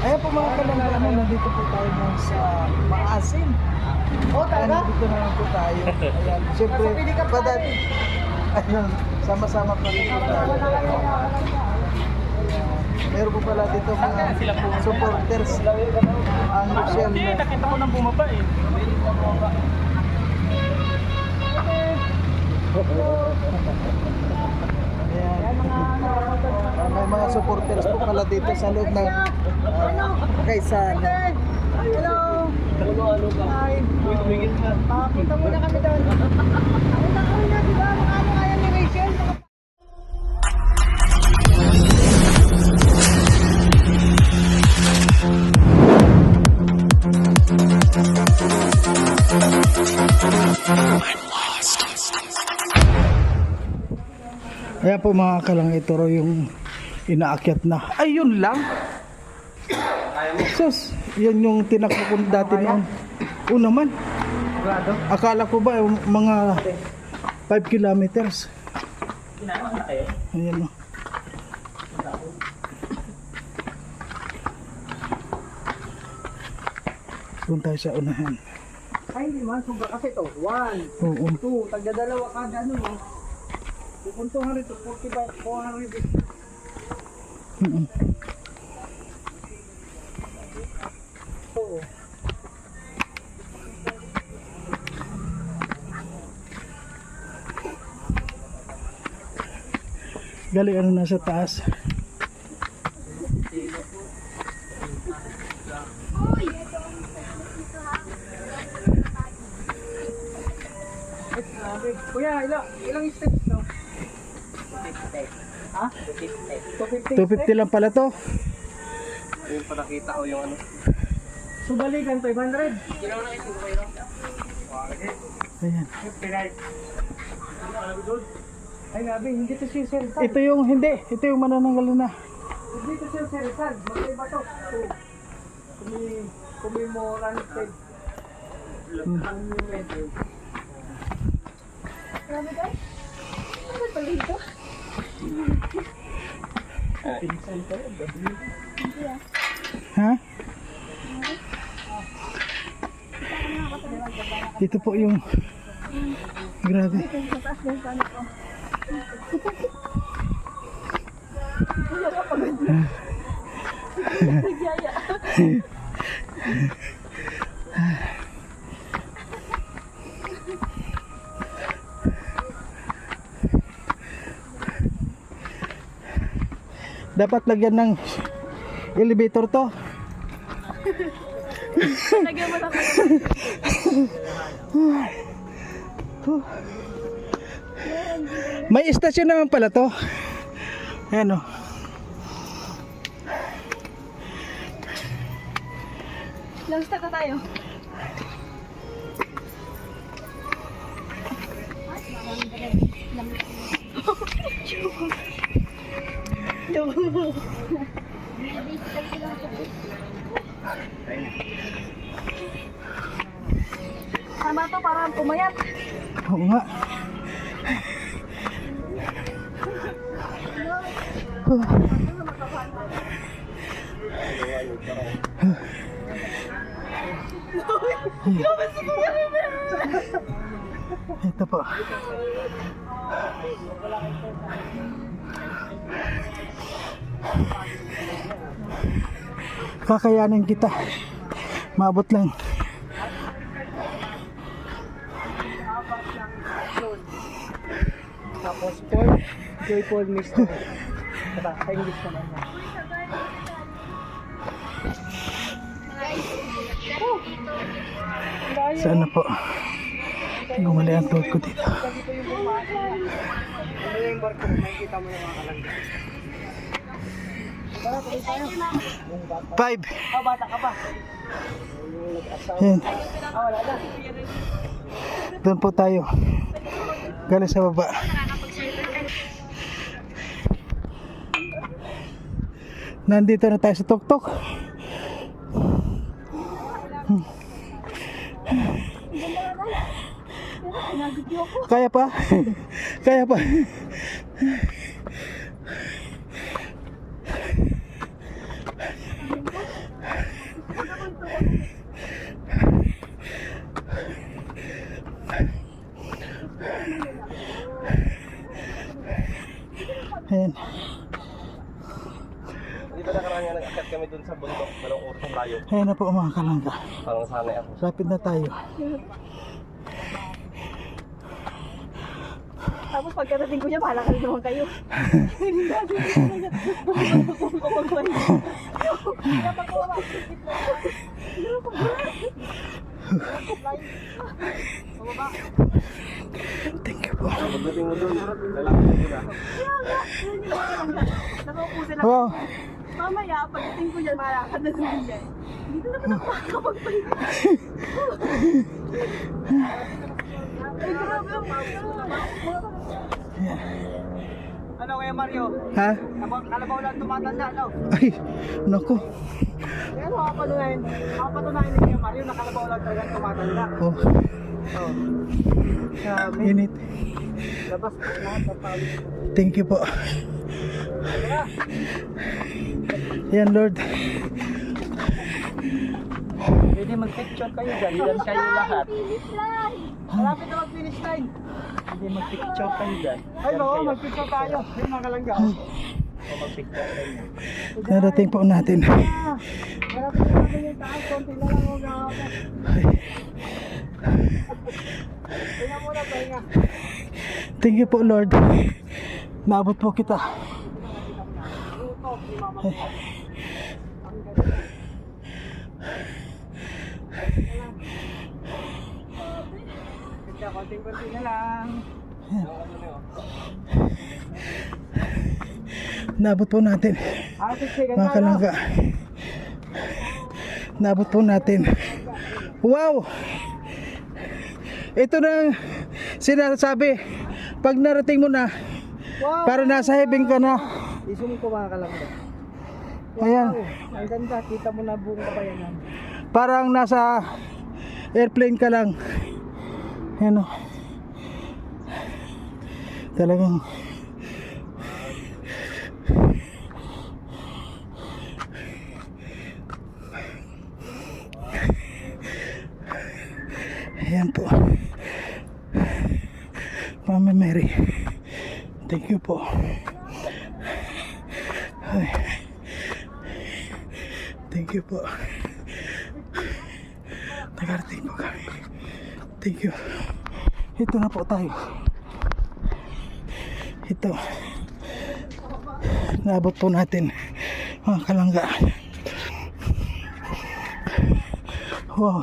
Kaya po mga kalangga, nandito po tayo ngayon sa Maasin. Kaya nandito naman po tayo. Ayan, siyempre, padati. Ayun, sama-sama pa rin po tayo. Meron po pala dito mga supporters. Ang Rochelle. Hindi, nakita ko nang bumaba eh. Ayan. May mga supporters po pala dito sa loob ng Kaysan. Hello! Ano ka? Hi! Tumigil ka. Punta muna kami doon. Punta kami na, di ba? Ano kaya ni Rachel? Ayan po mga kalang, ito raw yung inaakyat na. Ayun lang. Sus, yan yung tinakbo ko dati noon. Oo naman. Akala ko ba mga 5 kilometers. Ayan o. Doon tayo sa unahan. Ay, hindi man. Sobra kasi ito. 1, Oo. 2, tagdadalawa kada ano, no? Pupuntuhan rito, 45, 400. Oo. Gali ano nasa taas. Kuya, ilang steps, no? Ha? 250. 250 lang pala to. Ayun pa nakita ko yung ano. So, balikan 500. Ayan. Ay, gabi, hindi to si Sir Rizal. Ito yung hindi. Ito yung manananggal na. Hindi to si Sir Rizal. Magkaiba to. Commemorative. Monument. Grabe guys. Ano ba pala ito? Pinsan ko. Ha? Ito po yung grabe. Dapat lagyan ng elevator to. Lagyan mo na May istasyon naman pala to. Ayan o. Ilang step na tayo? Tama to, parang pumayat. Oo nga. Ito po. Kakayanin kita. Maabot lang. Tapos Paul, Joyful Mystery. Diba? Sa English naman yan. Sana po. Gumali ang tuhod ko dito. Kasi po yung bumasa. Ano yung barko, makikita mo yung mga kalangga. Tara, tuloy tayo. 5. Ah, bata ka pa. Yan. Ah, wala na. Doon po tayo. Galing sa baba. Nandito na tayo sa tuktok. Kaya pa? Kaya pa? Dito nakaraan nga nag-akit kami dun sa bundok. Dalawang oras ang layo. Ayan na po mga kalangga. Parang sanay ako. Rapid na tayo. Tapos pagkarating ko niya, bahala ka rin naman kayo. Hindi natin Thank you po. Pagdating mo dun, lalaki mo na. nakaupo sila. Wow. Mamaya, pagdating ko dyan, malakad na sila dyan. Dito naman ako makakapagpahinga. Ay, grabe ang Ano kaya Mario? Ha? Kalabaw lang tumatanda, no? Ay, naku. Kaya makapatunayan ni Kuya Mario na kalabaw lang talaga tumatanda. Oh, Oh. Sabi, init. labas po lahat ng pawis. Thank you po. Yan Lord. Pwede mag-picture kayo dyan. Dyan kayo lahat. Malapit na mag-finish line. Hindi mag-picture kayo dyan. Ay, oo, mag-picture tayo. Yung mga kalangga. O mag-picture kayo. Narating po natin. Malapit na namin yung taas. Konti na lang huwag nakakapit. Pahinga muna, pahinga. Thank you po Lord. Naabot po kita. Ay. Kaya konting-konti na lang. Naabot po natin. Ate, sige Mga kalangga. Naabot po natin. Wow! Ito na ang sinasabi. Pag narating mo na, Wow! para nasa heaven ka na. Isum ko mga kalangga. Ayan. Ang ganda, kita mo na buong kabayanan. Parang nasa airplane ka lang. Ayan o. Talagang ayan po. Mama Mary, thank you po. Ay. Thank you po. Nagarating po kami. Thank you. Ito na po tayo. Ito. Naabot po natin mga kalangga. Wow.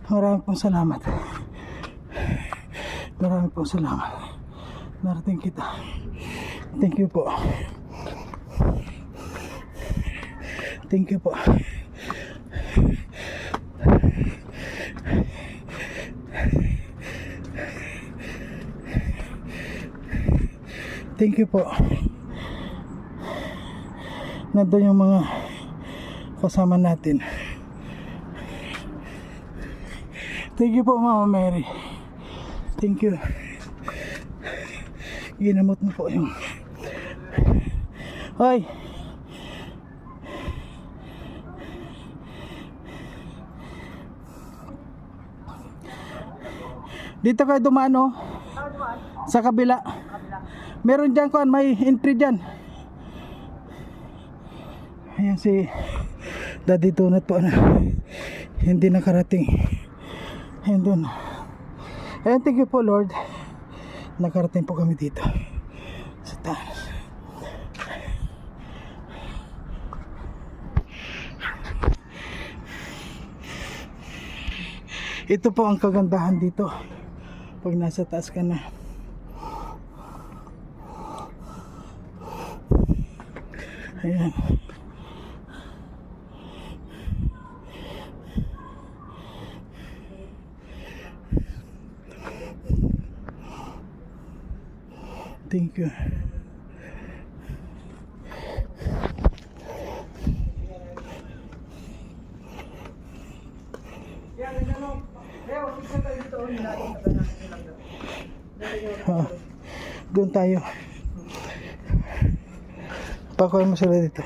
Maraming pong salamat. Maraming pong salamat. Narating kita. Thank you po. Thank you po. Thank you po. Nandun yung mga kasama natin. Thank you po Mama Mary. Thank you. Ginamot mo po yung Hoy! Dito kayo dumano sa kabila. Meron dyan kuan, may entry dyan. Ayan si Daddy Donut po na hindi nakarating. Ayan dun. Ayan, thank you po Lord. Nakarating po kami dito sa taas. Ito po ang kagandahan dito pag nasa taas ka na. Ayan. Thank you. Doon tayo. Pakuha mo sila dito.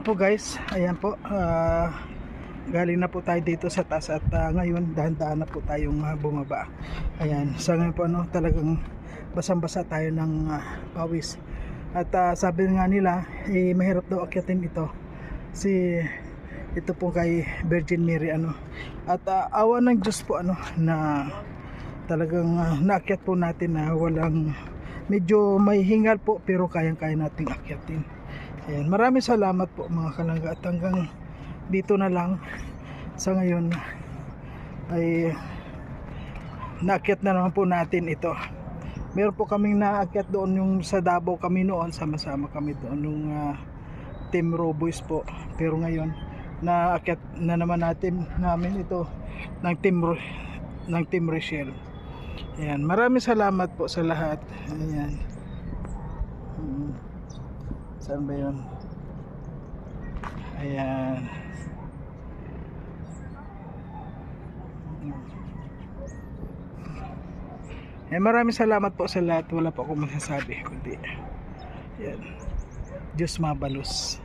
Po guys, ayan po, galing na po tayo dito sa taas at ngayon dahan-dahan na po tayong bumaba. Ayan, sa ngayon po talagang basang-basa tayo ng pawis. At sabi nga nila, mahirap daw akyatin ito. Ito po kay Virgin Mary At awa ng Diyos po na talagang naakyat po natin na walang, medyo may hingal po pero kayang-kaya nating akyatin. Ayan, maraming salamat po mga kalangga at hanggang dito na lang sa ngayon ay naakyat na naman po natin ito. Meron po kaming naakyat doon yung sa Davao kami noon, sama-sama kami doon nung Team Roboys po, pero ngayon naakyat na naman namin ito ng Team Rochelle. Ayan, maraming salamat po sa lahat. Ayan. Saan ba yun? Ayan. Maraming salamat po sa lahat. Wala po akong masasabi kundi ayan, Diyos mabalos.